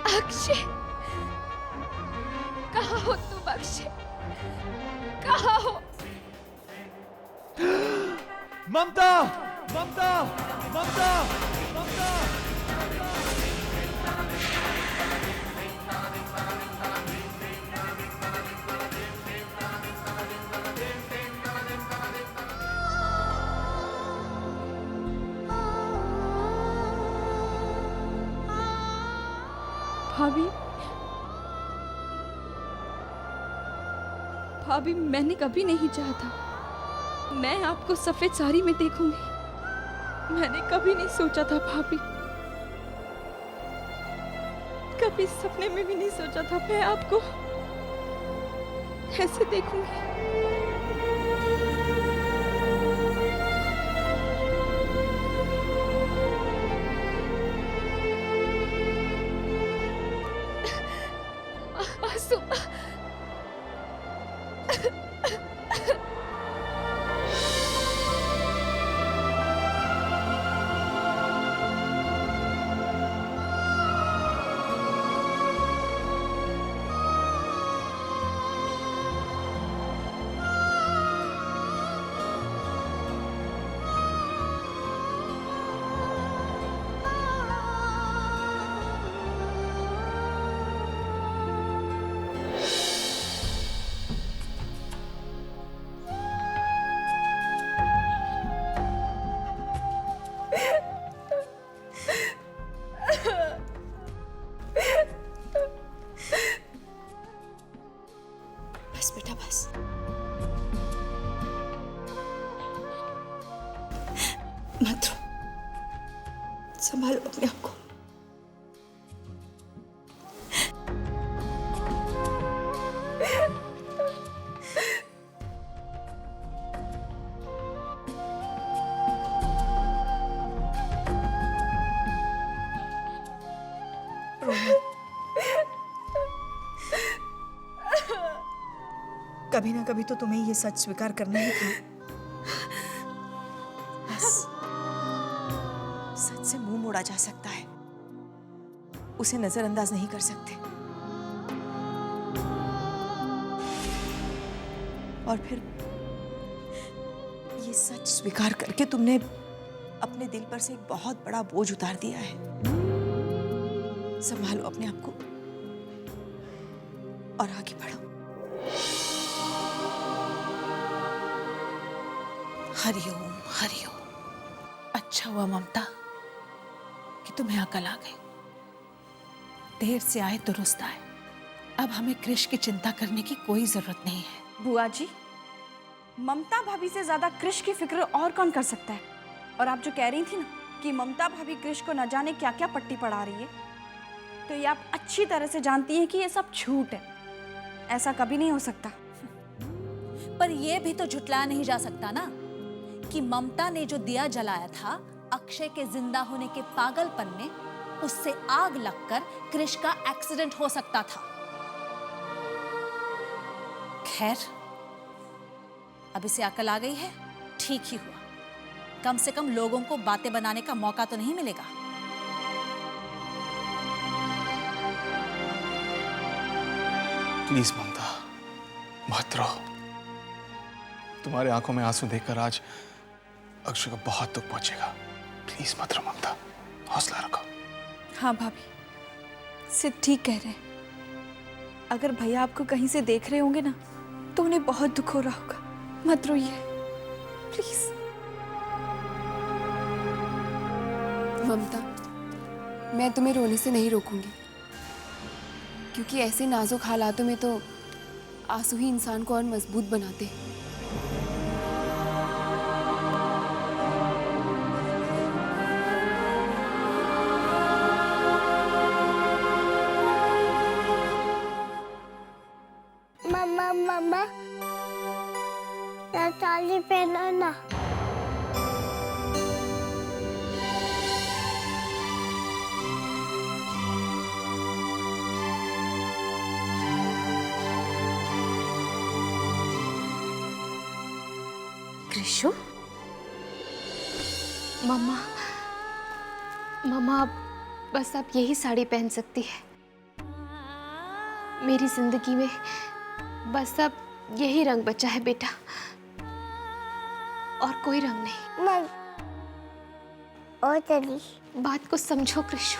अक्षय, कहाँ हो तुम अक्षय? कहाँ हो? ममता, ममता, ममता, ममता। भाभी, भाभी, मैंने कभी नहीं चाहा था मैं आपको सफेद साड़ी में देखूंगी। मैंने कभी नहीं सोचा था भाभी, कभी सपने में भी नहीं सोचा था मैं आपको ऐसे देखूंगी। आंसू। बस बेटा बस। मत रो, संभालो अपने आप को। कभी ना कभी तो तुम्हें ये सच स्वीकार करना ही था। बस सच से मुंह मोड़ा जा सकता है, उसे नजरअंदाज नहीं कर सकते। और फिर ये सच स्वीकार करके तुमने अपने दिल पर से एक बहुत बड़ा बोझ उतार दिया है। संभालो अपने आप को और आगे बढ़ो। हरिओम हरिओम। अच्छा हुआ ममता कि तुम्हें अकल आ गई। देर से आए दुरुस्त आए। अब हमें कृष की चिंता करने की कोई जरूरत नहीं है। बुआ जी, ममता भाभी से ज्यादा कृष की फिक्र और कौन कर सकता है? और आप जो कह रही थी ना कि ममता भाभी कृष को न जाने क्या क्या पट्टी पढ़ा रही है, तो ये आप अच्छी तरह से जानती हैं कि ये सब झूठ है। ऐसा कभी नहीं हो सकता। पर यह भी तो झुटलाया नहीं जा सकता ना कि ममता ने जो दिया जलाया था अक्षय के जिंदा होने के पागलपन में, उससे आग लगकर कृष का एक्सीडेंट हो सकता था। खैर, अब इसे अकल आ गई है, ठीक ही हुआ। कम से कम लोगों को बातें बनाने का मौका तो नहीं मिलेगा। प्लीज ममता, मत रो। तुम्हारे आंखों में आंसू देखकर आज अक्षय को बहुत दुख पहुंचेगा। प्लीज मत रो ममता, हौसला रखो। हाँ भाभी, सिद्ध ठीक कह रहे हैं। अगर भैया आपको कहीं से देख रहे होंगे ना, तो उन्हें बहुत दुख हो रहा होगा। मत रोइए प्लीज। ममता, मैं तुम्हें रोने से नहीं रोकूंगी, क्योंकि ऐसे नाजुक हालातों में तो आंसू ही इंसान को और मजबूत बनाते हैं। मम्मा मम्मा, या साड़ी पहनो ना। कृषु, मम्मा, मम्मा, बस आप यही साड़ी पहन सकती है। मेरी जिंदगी में बस अब यही रंग बचा है बेटा, और कोई रंग नहीं। मम और चली बात को समझो कृषु।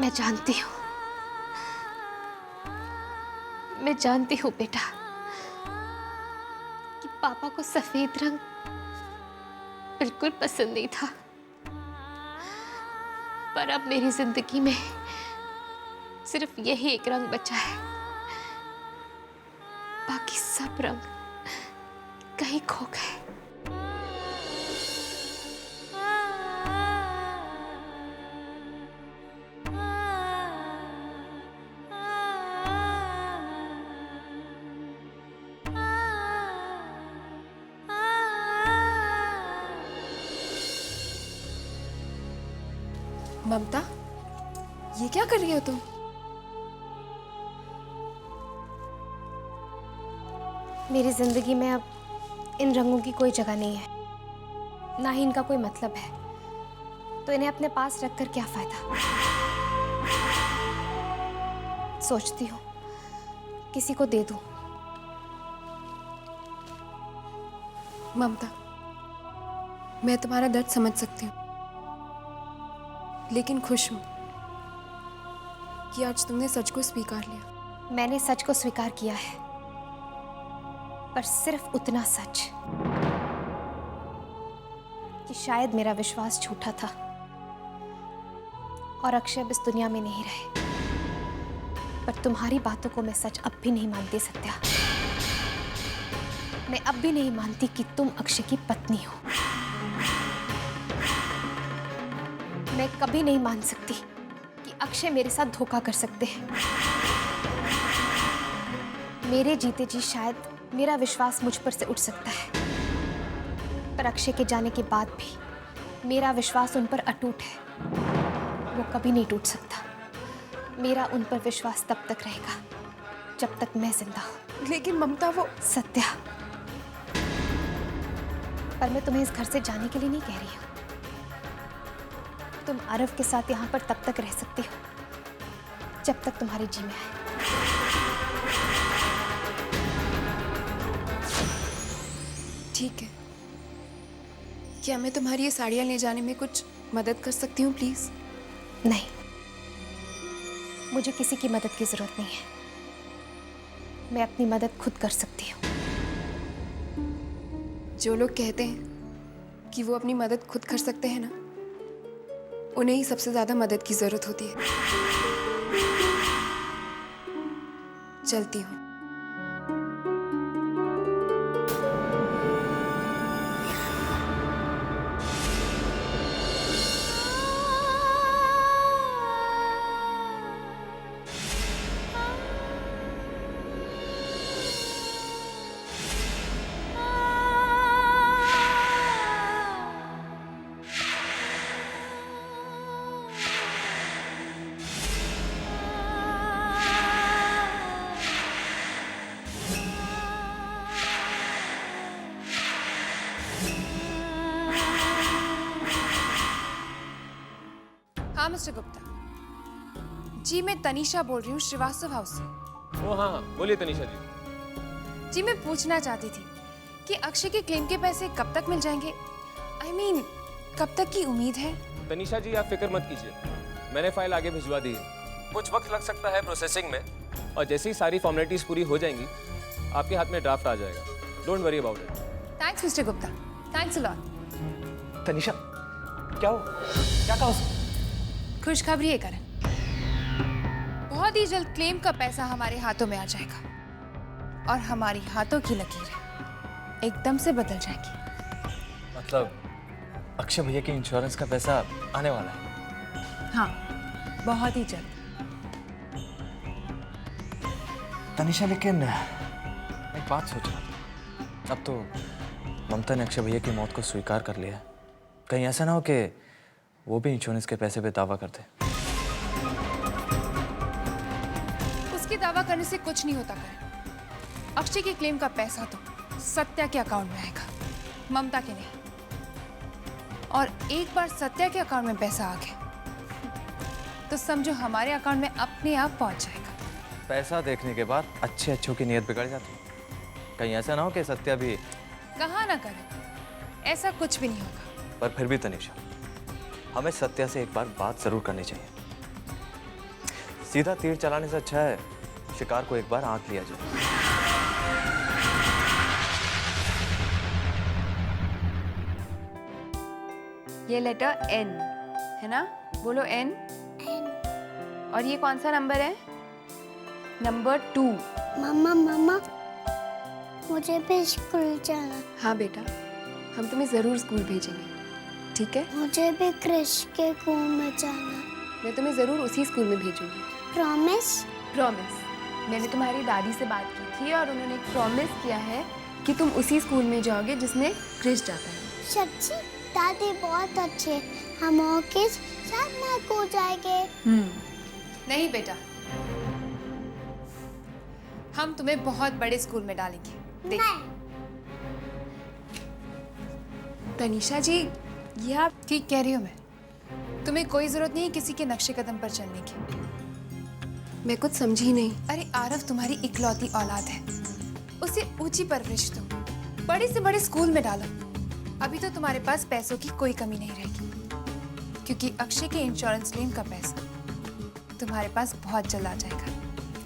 मैं जानती हूँ बेटा कि पापा को सफेद रंग बिल्कुल पसंद नहीं था, पर अब मेरी जिंदगी में सिर्फ यही एक रंग बचा है। बाकी सब रंग कहीं खो गए। ममता, ये क्या कर रही हो तुम? मेरी जिंदगी में अब इन रंगों की कोई जगह नहीं है, ना ही इनका कोई मतलब है, तो इन्हें अपने पास रखकर क्या फायदा। सोचती हूँ किसी को दे दूं। ममता, मैं तुम्हारा दर्द समझ सकती हूँ, लेकिन खुश हूँ कि आज तुमने सच को स्वीकार लिया। मैंने सच को स्वीकार किया है, पर सिर्फ उतना सच कि शायद मेरा विश्वास झूठा था और अक्षय अब इस दुनिया में नहीं रहे। पर तुम्हारी बातों को मैं सच अब भी नहीं मानती सत्या। मैं अब भी नहीं मानती कि तुम अक्षय की पत्नी हो। मैं कभी नहीं मान सकती कि अक्षय मेरे साथ धोखा कर सकते हैं। मेरे जीते जी शायद मेरा विश्वास मुझ पर से उठ सकता है, पर अक्षय के जाने के बाद भी मेरा विश्वास उन पर अटूट है। वो कभी नहीं टूट सकता। मेरा उन पर विश्वास तब तक रहेगा जब तक मैं जिंदा हूं। लेकिन ममता, वो सत्या, पर मैं तुम्हें इस घर से जाने के लिए नहीं कह रही हूं। तुम आरव के साथ यहाँ पर तब तक रह सकती हो जब तक तुम्हारे जी में आए। ठीक है, क्या मैं तुम्हारी ये साड़ियाँ ले जाने में कुछ मदद कर सकती हूँ प्लीज? नहीं, मुझे किसी की मदद की जरूरत नहीं है। मैं अपनी मदद खुद कर सकती हूँ। जो लोग कहते हैं कि वो अपनी मदद खुद कर सकते हैं ना, उन्हें ही सबसे ज्यादा मदद की जरूरत होती है। चलती हूँ। हाँ मिस्टर गुप्ता जी, मैं तनीषा बोल रही हूँ श्रीवास्तव हाउस से। ओ हाँ, बोलिए तनीषा जी। जी, मैं पूछना चाहती थी कि अक्षय के क्लेम के पैसे कब तक मिल जाएंगे? I mean, कब तक की उम्मीद है? तनीषा जी, आप फिक्र मत कीजिए, मैंने फाइल आगे भिजवा दी है। कुछ वक्त लग सकता है प्रोसेसिंग में, और जैसे ही सारी फॉर्मेलिटीज पूरी हो जाएंगी आपके हाथ में ड्राफ्ट आ जाएगा। Don't worry about it. Thanks mister Gupta, thanks a lot. Tanisha, क्या हो? क्या कहा उसने? खुशखबरी है करण, बहुत ही जल्द क्लेम का पैसा हमारे हाथों में आ जाएगा और हमारी हाथों की लकीरें एकदम से बदल जाएगी। मतलब अक्षय भैया के इंश्योरेंस का पैसा आने वाला है? हाँ, बहुत ही जल्द। तनीषा, लेकिन एक बात सोच रहा था। अब तो ममता ने अक्षय भैया की मौत को स्वीकार कर लिया है। कहीं ऐसा ना हो कि वो भी इंश्योरेंस के पैसे पे दावा करते। उसके दावा करने से कुछ नहीं होता करण। अक्षय के क्लेम का पैसा तो सत्या के अकाउंट में आएगा, ममता के नहीं। और एक बार सत्या के अकाउंट में पैसा आ गया तो समझो हमारे अकाउंट में अपने आप पहुंच जाएगा। पैसा देखने के बाद अच्छे अच्छों की नीयत बिगड़ जाती है। कहीं ऐसा ना हो कि सत्या भी। कहा ना करे, ऐसा कुछ भी नहीं होगा। पर फिर भी तनिषा, हमें सत्या से एक बार बात जरूर करनी चाहिए। सीधा तीर चलाने से अच्छा है शिकार को एक बार आंक लिया जाए। ये लेटर एन है ना? बोलो एन। और ये कौन सा नंबर है? नंबर 2। मम्मा मम्मा मुझे भी स्कूल जाना। हाँ बेटा, हम तुम्हें ज़रूर स्कूल भेजेंगे, ठीक है? मुझे भी क्रिश के स्कूल में जाना। मैं तुम्हें ज़रूर उसी स्कूल में भेजूंगी। प्रॉमिस? प्रॉमिस। मैंने तुम्हारी दादी से बात की थी और उन्होंने एक प्रॉमिस किया है कि तुम उसी स्कूल में जाओगे जिसमें क्रिश जाता है। सच्ची? दादी बहुत अच्छे, हम और किस साथ में स्कूल जाएंगे। नहीं बेटा, हम तुम्हें बहुत बड़े स्कूल में डालेंगे। देख तनिषा जी, ये आप ठीक कह रही हूँ मैं। तुम्हें कोई जरूरत नहीं है किसी के नक्शे कदम पर चलने की। मैं कुछ समझी नहीं। अरे आरव तुम्हारी इकलौती औलाद है, उसे ऊंची परवरिश दो, बड़े से बड़े स्कूल में डालो। अभी तो तुम्हारे पास पैसों की कोई कमी नहीं रहेगी, क्योंकि अक्षय के इंश्योरेंस क्लेम का पैसा तुम्हारे पास बहुत जल्द आ जाएगा,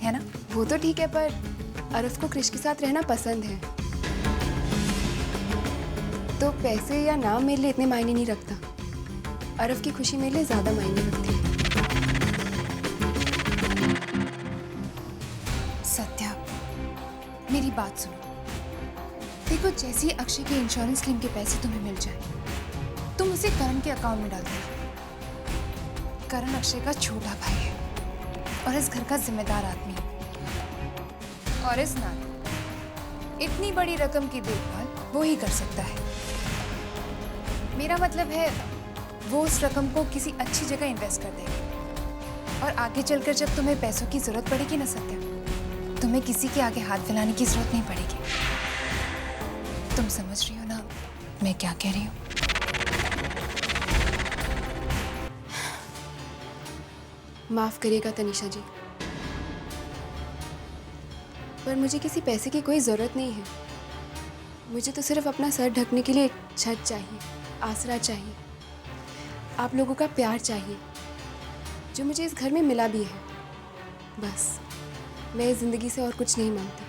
है ना? वो तो ठीक है, पर अरफ को क्रिश के साथ रहना पसंद है, तो पैसे या नाम मेरे लिए इतने मायने नहीं रखता। अरफ की खुशी मेरे लिए ज्यादा मायने रखती है। सत्या, मेरी बात सुनो। देखो, जैसे ही अक्षय के इंश्योरेंस क्लेम के पैसे तुम्हें मिल जाए, तुम उसे करण के अकाउंट में डाल देना। करण अक्षय का छोटा भाई है और इस घर का जिम्मेदार आदमी है, और इस नाते इतनी बड़ी रकम की देखभाल वो ही कर सकता है। मेरा मतलब है, वो उस रकम को किसी अच्छी जगह इन्वेस्ट कर देगा, और आगे चलकर जब तुम्हें पैसों की जरूरत पड़ेगी ना सत्या, तुम्हें किसी के आगे हाथ फैलाने की जरूरत नहीं पड़ेगी। तुम समझ रही हो ना मैं क्या कह रही हूँ? माफ करिएगा तनिषा जी, पर मुझे किसी पैसे की कोई ज़रूरत नहीं है। मुझे तो सिर्फ अपना सर ढकने के लिए एक छत चाहिए, आसरा चाहिए, आप लोगों का प्यार चाहिए, जो मुझे इस घर में मिला भी है। बस मैं इस ज़िंदगी से और कुछ नहीं मांगती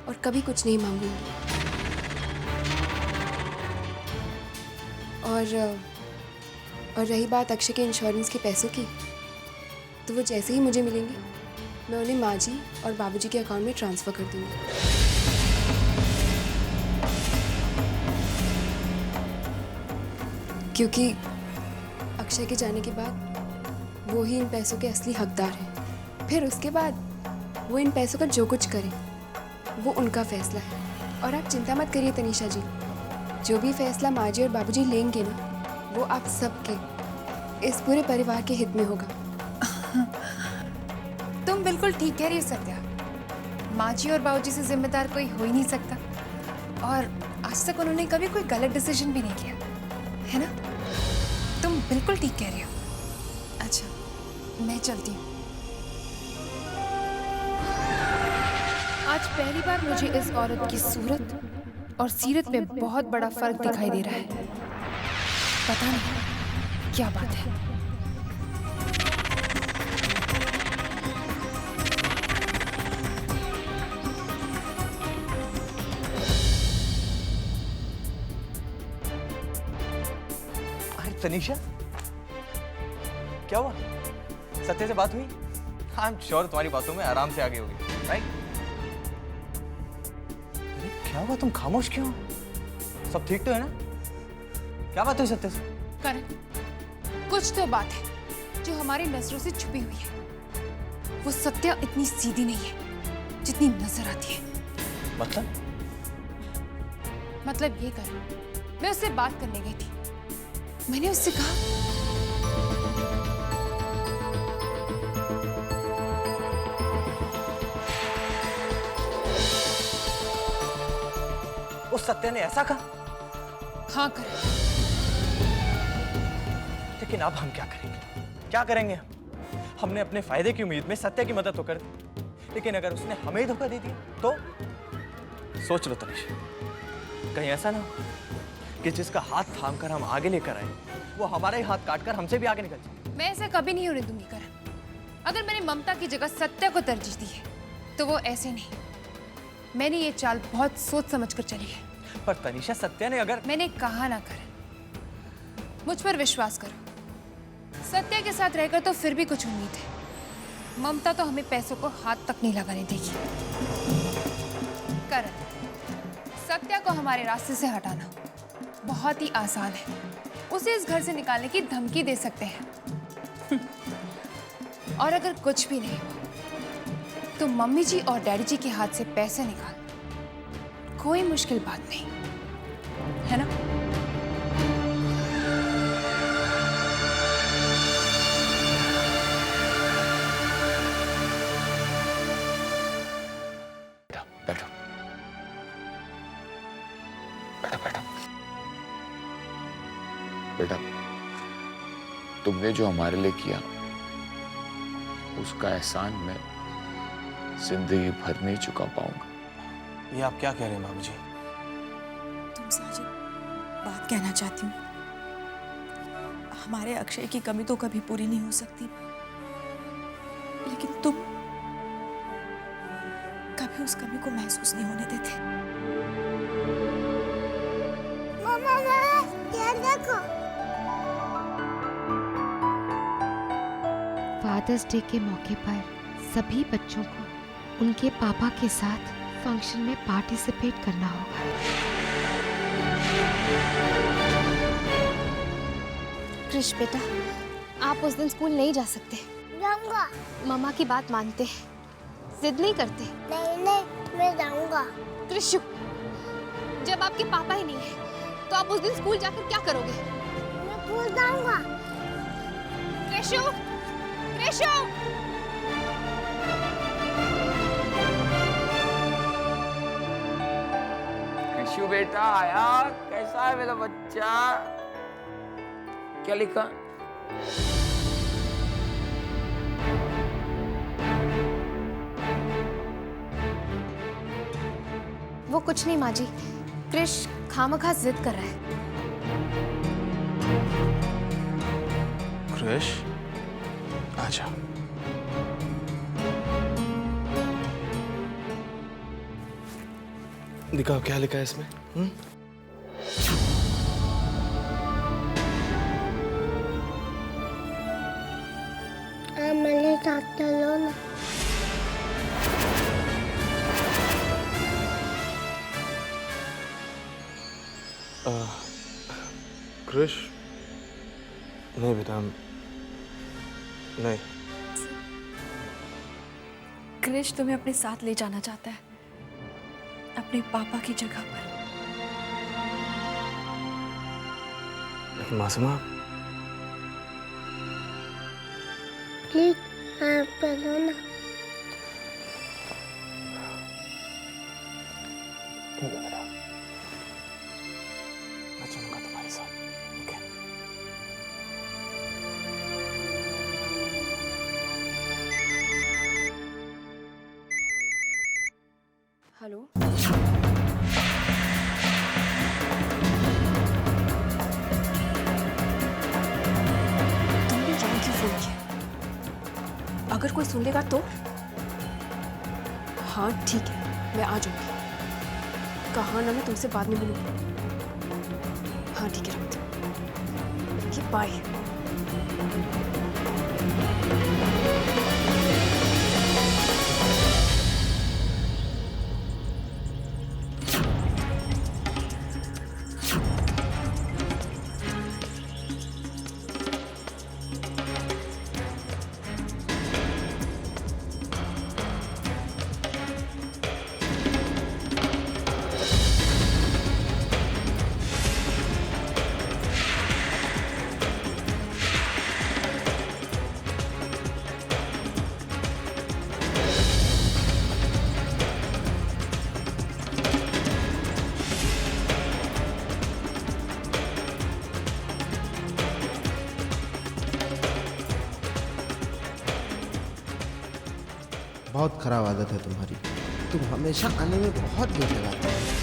और कभी कुछ नहीं मांगूंगी। और रही बात अक्षय के इंश्योरेंस के पैसों की, तो वो जैसे ही मुझे मिलेंगे मैं उन्हें माँ जी और बाबूजी के अकाउंट में ट्रांसफ़र कर दूंगी। क्योंकि अक्षय के जाने के बाद वो ही इन पैसों के असली हकदार हैं। फिर उसके बाद वो इन पैसों का जो कुछ करें वो उनका फैसला है। और आप चिंता मत करिए तनिषा जी, जो भी फैसला माँ जी और बाबूजी लेंगे ना, वो आप सबके, इस पूरे परिवार के हित में होगा। तुम बिल्कुल ठीक कह रही हो सत्या। माँ जी और बाबूजी से जिम्मेदार कोई हो ही नहीं सकता, और आज तक उन्होंने कभी कोई गलत डिसीजन भी नहीं किया, है ना? तुम बिल्कुल ठीक कह रही हो। अच्छा, मैं चलती हूँ। आज पहली बार मुझे इस औरत की सूरत और सीरत में बहुत बड़ा फर्क दिखाई दे रहा है। पता नहीं क्या बात है। तनीषा, क्या हुआ? सत्य से बात हुई? आई एम श्योर तुम्हारी बातों में आराम से आगे होगी, राइट? अरे क्या हुआ, तुम खामोश क्यों? सब ठीक तो है ना? क्या बात हुई सत्य से? करण, कुछ तो बात है जो हमारी नजरों से छुपी हुई है। वो सत्या इतनी सीधी नहीं है जितनी नजर आती है। मतलब ये करण, मैं उससे बात करने गई थी। मैंने उससे कहा, उस सत्य ने ऐसा कहा? हाँ करण। लेकिन अब हम क्या करेंगे? क्या करेंगे? हमने अपने फायदे की उम्मीद में सत्या की मदद तो कर दी, लेकिन अगर उसने हमें ही धोखा दे दिया तो सोच लो तनिषा, कहीं ऐसा ना हो कि जिसका हाथ थाम कर हम आगे लेकर आए वो हमारा ही हाथ काट कर हमसे भी आगे निकल जाए। मैं ऐसा कभी नहीं होने दूंगी करण। अगर मैंने ममता की जगह सत्या को तरजीह दी है तो वो ऐसे नहीं, मैंने ये चाल बहुत सोच समझ कर चली है। पर तनिषा, सत्या ने अगर मैंने कहा ना करण, मुझ पर विश्वास करो। सत्या के साथ रहकर तो फिर भी कुछ उम्मीद है, ममता तो हमें पैसों को हाथ तक नहीं लगाने देगी। करण, सत्या को हमारे रास्ते से हटाना बहुत ही आसान है। उसे इस घर से निकालने की धमकी दे सकते हैं। और अगर कुछ भी नहीं हुआ तो मम्मी जी और डैडी जी के हाथ से पैसे निकाल कोई मुश्किल बात नहीं है ना? बैठो बैठो बैठो बेटा, तुमने जो हमारे लिए किया उसका एहसान मैं जिंदगी भर नहीं चुका पाऊंगा। ये आप क्या कह रहे हैं बाबूजी? तुमसे आज एक बात कहना चाहती हूँ। हमारे अक्षय की कमी तो कभी पूरी नहीं हो सकती, लेकिन तुम कभी उस कमी को महसूस नहीं होने देते। मम्मा यार देखो, फादर्स डे के मौके पर सभी बच्चों को उनके पापा के साथ फंक्शन में पार्टिसिपेट करना होगा। कृष बेटा, आप उस दिन स्कूल नहीं जा सकते। जाऊंगा। मम्मा की बात मानते हैं, जिद नहीं करते। नहीं नहीं, मैं जाऊंगा। कृषु, जब आपके पापा ही नहीं है तो आप उस दिन स्कूल जाकर क्या करोगे? मैं स्कूल जाऊंगा। कृषु, कृषु! कृषु बेटा आया, कैसा है मेरा बच्चा? क्या लिखा? वो कुछ नहीं माँ जी, कृष खामखा जिद कर रहा है। कृष, आजा। दिखाओ क्या लिखा है इसमें। मेरे साथ चलो ना। कृष, नहीं बेटा, नहीं। कृष तुम्हें अपने साथ ले जाना चाहता है, अपने पापा की जगह पर। मासूमा, प्लीज आप चलो ना। ठीक है बेटा, मैं चलूंगा तुम्हारे साथ। ओके? हेलो, तुमने यहाँ क्यों फोन किया? अगर कोई सुन लेगा तो? हाँ ठीक है, मैं आ जाऊंगी। कहा ना, मैं तुमसे बाद में मिलूंगी। हाँ ठीक है, रखती हूँ। बाय। बहुत खराब आदत है तुम्हारी। तुम हमेशा आने में बहुत देर लगाते हो।